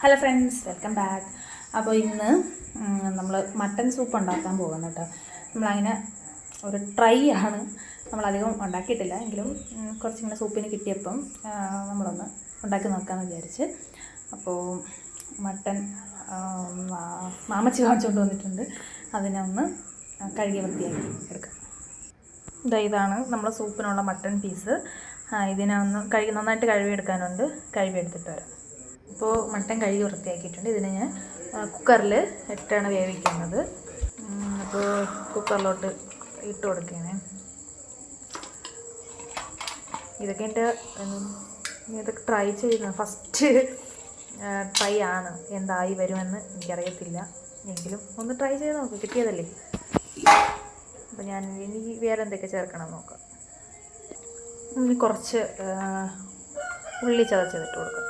Hello friends, welcome back. അപ്പോൾ ഇന്ന് നമ്മൾ മട്ടൻ സൂപ്പ് ഉണ്ടാക്കാൻ പോകുന്നു കേട്ടോ. നമ്മളങ്ങനെ ഒരു ട്രൈ ആണ്. നമ്മളധികം ഉണ്ടാക്കിയിട്ടില്ല, എങ്കിലും കുറച്ചിങ്ങനെ സൂപ്പിന് കിട്ടിയപ്പം നമ്മളൊന്ന് ഉണ്ടാക്കി നോക്കാമെന്ന് വിചാരിച്ച്. അപ്പോൾ മട്ടൻ മാമച്ചി വാങ്ങിച്ചുകൊണ്ട് വന്നിട്ടുണ്ട്. അതിനെ ഒന്ന് കഴുകി വൃത്തിയാക്കി എടുക്കാം. ഇതാണ് നമ്മുടെ സൂപ്പിനുള്ള മട്ടൻ പീസ്. ഇതിനെ ഒന്ന് നന്നായിട്ട് കഴുകിയെടുക്കാനുണ്ട്. കഴുകിയെടുത്തിട്ട് വരാം. ഇപ്പോൾ മട്ടൻ കഴുകി വൃത്തിയാക്കിയിട്ടുണ്ട്. ഇതിനെ ഞാൻ കുക്കറിൽ ഇട്ടാണ് വേവിക്കുന്നത്. അപ്പോൾ കുക്കറിലോട്ട് ഇട്ട് കൊടുക്കുകയാണ്. ഇതൊക്കെ ഇതൊക്കെ ട്രൈ ചെയ്യുന്നത് ഫസ്റ്റ് ട്രൈ ആണ്. എന്തായി വരുമെന്ന് എനിക്കറിയത്തില്ല, എങ്കിലും ഒന്ന് ട്രൈ ചെയ്ത് നോക്കാം, കിട്ടിയതല്ലേ. അപ്പോൾ ഞാൻ ഇനി വേറെ എന്തൊക്കെ ചേർക്കണം നോക്കാം. ഇനി കുറച്ച് ഉള്ളി ചതച്ചതിട്ട് കൊടുക്കാം.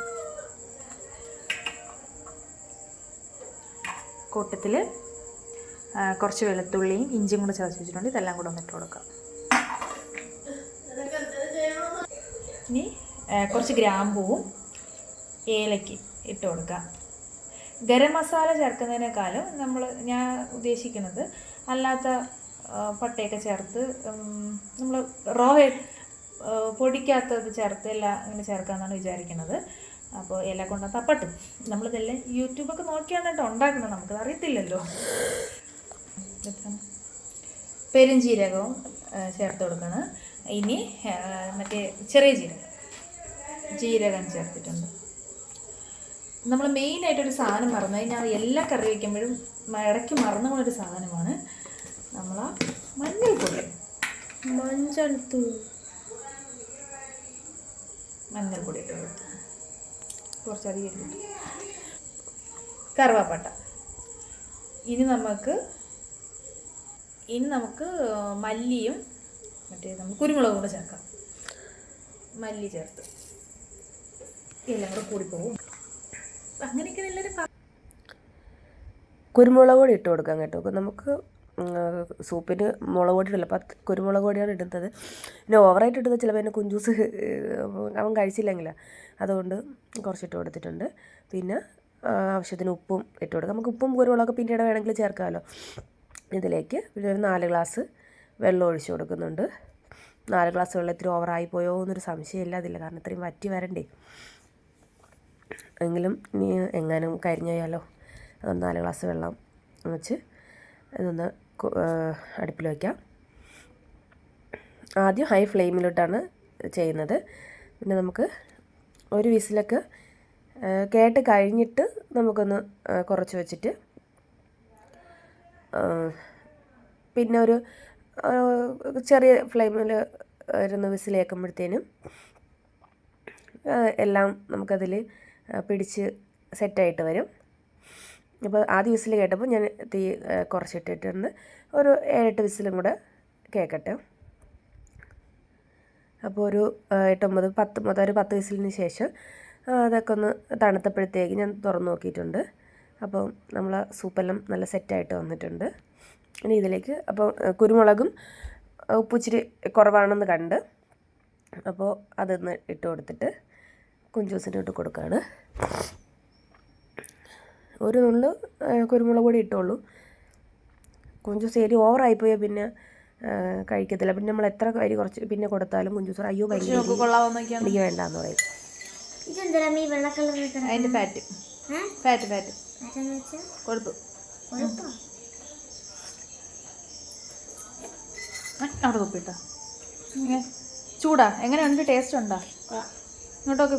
കൂട്ടത്തിൽ കുറച്ച് വെളുത്തുള്ളിയും ഇഞ്ചിയും കൂടെ ചതച്ച് വെച്ചിട്ടുണ്ട്. ഇതെല്ലാം കൂടെ ഒന്നിട്ട് കൊടുക്കാം. ഇനി കുറച്ച് ഗ്രാമ്പൂവും ഏലയ്ക്ക് ഇട്ട് കൊടുക്കാം. ഗരം മസാല ചേർക്കുന്നതിനേക്കാളും ഞാൻ ഉദ്ദേശിക്കുന്നത് അല്ലാത്ത പട്ടയൊക്കെ ചേർത്ത് നമ്മൾ പൊടിക്കാത്തത് ചേർത്ത് എല്ലാം ഇങ്ങനെ ചേർക്കാമെന്നാണ് വിചാരിക്കുന്നത്. അപ്പോൾ ഇല കൊണ്ട് തപ്പട്ട് നമ്മളിതെല്ലാം യൂട്യൂബൊക്കെ നോക്കിയാണ് കേട്ടോ ഉണ്ടാക്കുന്നത്, നമുക്കത് അറിയത്തില്ലല്ലോ. പെരുംജീരകവും ചേർത്ത് കൊടുക്കണം. ഇനി മറ്റേ ചെറിയ ജീരകം ചേർത്തിട്ടുണ്ട്. നമ്മൾ മെയിനായിട്ടൊരു സാധനം മറന്നു കഴിഞ്ഞാൽ എല്ലാ കറി വയ്ക്കുമ്പോഴും ഇടയ്ക്ക് മറന്നു പോണൊരു സാധനമാണ് നമ്മളാ മഞ്ഞൾപ്പൊടി. മഞ്ഞൾപ്പൊടി ഇട്ട് കൊടുത്തു, കുറച്ചധികം ഇട്ടിട്ട് കറുവാപ്പട്ട. ഇനി നമുക്ക് മല്ലിയും നമുക്ക് കുരുമുളകും കൂടെ ചേർക്കാം. മല്ലി ചേർത്ത് എല്ലാം കൂടെ കൂടിപ്പോവും. അങ്ങനെയൊക്കെ എല്ലാവരും കുരുമുളക് പൊടി ഇട്ട് കൊടുക്കാം കേട്ടോ. അപ്പോൾ നമുക്ക് സൂപ്പിന് മുളക് പൊടി ഇടില്ല, അപ്പം കുരുമുളക് പൊടിയാണ് ഇടുന്നത്. പിന്നെ ഓവറായിട്ട് ഇടുന്നത് ചിലപ്പോൾ എന്നെ കുഞ്ചൂസ് അവൻ കഴിച്ചില്ലെങ്കിലാണ്, അതുകൊണ്ട് കുറച്ചിട്ട് കൊടുത്തിട്ടുണ്ട്. പിന്നെ ആവശ്യത്തിന് ഉപ്പും ഇട്ട് കൊടുക്കാം. നമുക്ക് ഉപ്പും കുരുമുളകൊക്കെ പിന്നീട് വേണമെങ്കിൽ ചേർക്കാമല്ലോ. ഇതിലേക്ക് പിന്നെ ഒരു 4 ഗ്ലാസ് വെള്ളം ഒഴിച്ച് കൊടുക്കുന്നുണ്ട്. 4 ഗ്ലാസ് വെള്ളത്തിൽ ഓവറായി പോയോ എന്നൊരു സംശയമില്ല അതില്ല, കാരണം ഇത്രയും വറ്റി വരണ്ടേ. എങ്കിലും ഇനി എങ്ങാനും കരിഞ്ഞോയാലോ. 4 ഗ്ലാസ് വെള്ളം വെച്ച് ഇതൊന്ന് അടുപ്പിൽ വയ്ക്കാം. ആദ്യം ഹൈ ഫ്ലെയിമിലിട്ടാണ് ചെയ്യുന്നത്. പിന്നെ നമുക്ക് ഒരു വിസിലൊക്കെ കേട്ട് കഴിഞ്ഞിട്ട് നമുക്കൊന്ന് കുറച്ച് വെച്ചിട്ട് പിന്നെ ഒരു ചെറിയ ഫ്ലെയിമിൽ ഇരുന്ന് വിസിൽ കേൾക്കുമ്പോഴത്തേനും എല്ലാം നമുക്കതിൽ പിടിച്ച് സെറ്റായിട്ട് വരും. അപ്പോൾ ആദ്യ വിസിൽ കേട്ടപ്പോൾ ഞാൻ തീ കുറച്ചിട്ടിട്ടുണ്ട്. ഒരു 7-8 വിസിലും കൂടെ കേൾക്കട്ടെ. അപ്പോൾ ഒരു 10 വിസിലിന് ശേഷം അതൊക്കെ ഒന്ന് തണുത്തപ്പോഴത്തേക്ക് ഞാൻ തുറന്ന് നോക്കിയിട്ടുണ്ട്. അപ്പോൾ നമ്മൾ സൂപ്പെല്ലാം നല്ല സെറ്റായിട്ട് വന്നിട്ടുണ്ട്. ഇനി ഇതിലേക്ക് അപ്പോൾ കുരുമുളകും ഉപ്പിച്ചിരി കുറവാണെന്ന് കണ്ട് അപ്പോൾ അതൊന്ന് ഇട്ട് കൊടുത്തിട്ട് കുഞ്ചൂസിന് ഇട്ട് കൊടുക്കുകയാണ്. ഒരു നുള്ളു കുരുമുളക് പൊടി ഇട്ടുള്ളൂ. കുഞ്ചൂസ് എരി ഓവറായിപ്പോയാൽ പിന്നെ കഴിക്കത്തില്ല. പിന്നെ നമ്മൾ എത്ര അരി കുറച്ച് പിന്നെ കൊടുത്താലും കുഞ്ചൂസ് അയ്യോ ഭയങ്കര എനിക്ക് വേണ്ടാന്ന് പറയും. അതിൻ്റെ ഫാറ്റ് കൊഴുപ്പ് അവിടെ കൊപ്പിട്ടോ. ചൂടാ എങ്ങനെയുണ്ട്? ടേസ്റ്റ് ഉണ്ടോ? ഇങ്ങോട്ടൊക്കെ